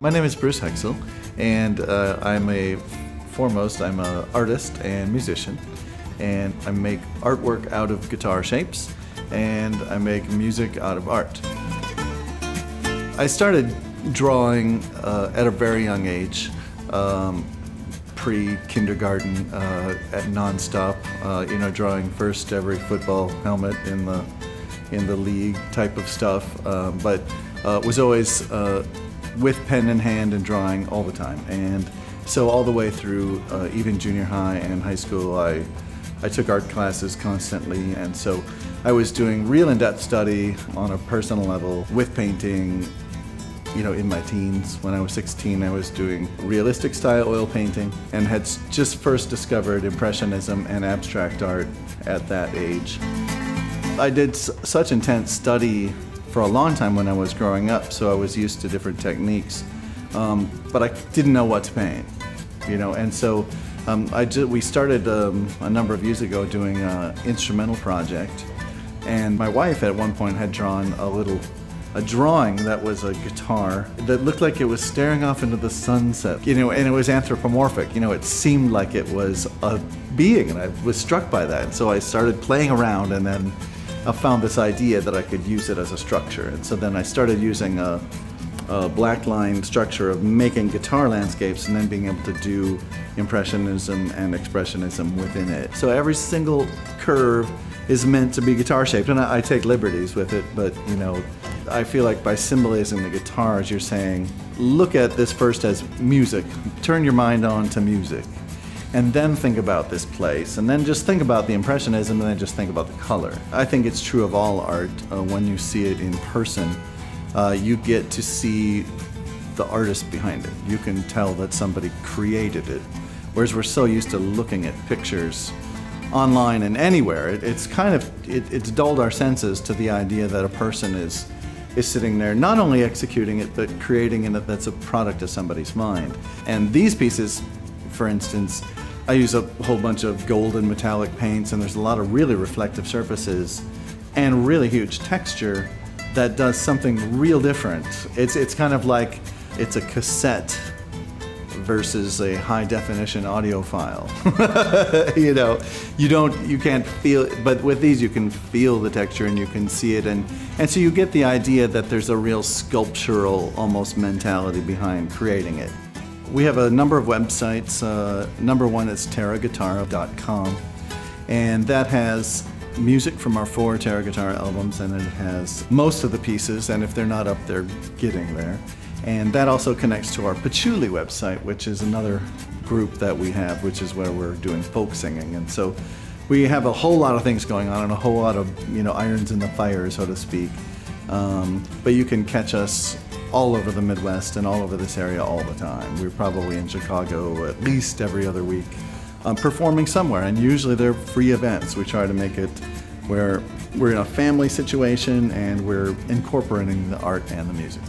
My name is Bruce Hecksel, and I'm an artist and musician, and I make artwork out of guitar shapes, and I make music out of art. I started drawing at a very young age, pre-kindergarten, at nonstop. Drawing first every football helmet in the league type of stuff, but was always with pen in hand and drawing all the time. And so all the way through even junior high and high school, I took art classes constantly, and so I was doing real in-depth study on a personal level with painting. In my teens, when I was 16, I was doing realistic style oil painting and had just first discovered Impressionism and abstract art at that age. I did such intense study for a long time when I was growing up, so I was used to different techniques, but I didn't know what to paint, and so we started a number of years ago doing an instrumental project, and my wife at one point had drawn a drawing that was a guitar that looked like it was staring off into the sunset, and it was anthropomorphic. It seemed like it was a being, and I was struck by that. And so I started playing around, and then I found this idea that I could use it as a structure. And so then I started using a black line structure of making guitar landscapes and then being able to do Impressionism and Expressionism within it. So every single curve is meant to be guitar shaped, and I take liberties with it, but I feel like by symbolizing the guitars, you're saying, look at this first as music, turn your mind on to music, and then think about this place, and then just think about the Impressionism, and then just think about the color. I think it's true of all art. When you see it in person, you get to see the artist behind it. You can tell that somebody created it, whereas we're so used to looking at pictures online and anywhere. It's dulled our senses to the idea that a person is sitting there not only executing it, but creating it that's a product of somebody's mind. And these pieces, for instance, I use a whole bunch of gold and metallic paints, and there's a lot of really reflective surfaces and really huge texture that does something real different. It's kind of like it's a cassette versus a high-definition audio file. You can't feel it, but with these you can feel the texture and you can see it, and so you get the idea that there's a real sculptural almost mentality behind creating it. We have a number of websites. Number one is Guitarra.com, and that has music from our 4 Terra Guitarra albums, and it has most of the pieces, and if they're not up, they're getting there. And that also connects to our Patchouli website, which is another group that we have, which is where we're doing folk singing. And so we have a whole lot of things going on and a whole lot of irons in the fire, so to speak. But you can catch us all over the Midwest and all over this area all the time. We're probably in Chicago at least every other week, performing somewhere, and usually they're free events. We try to make it where we're in a family situation and we're incorporating the art and the music.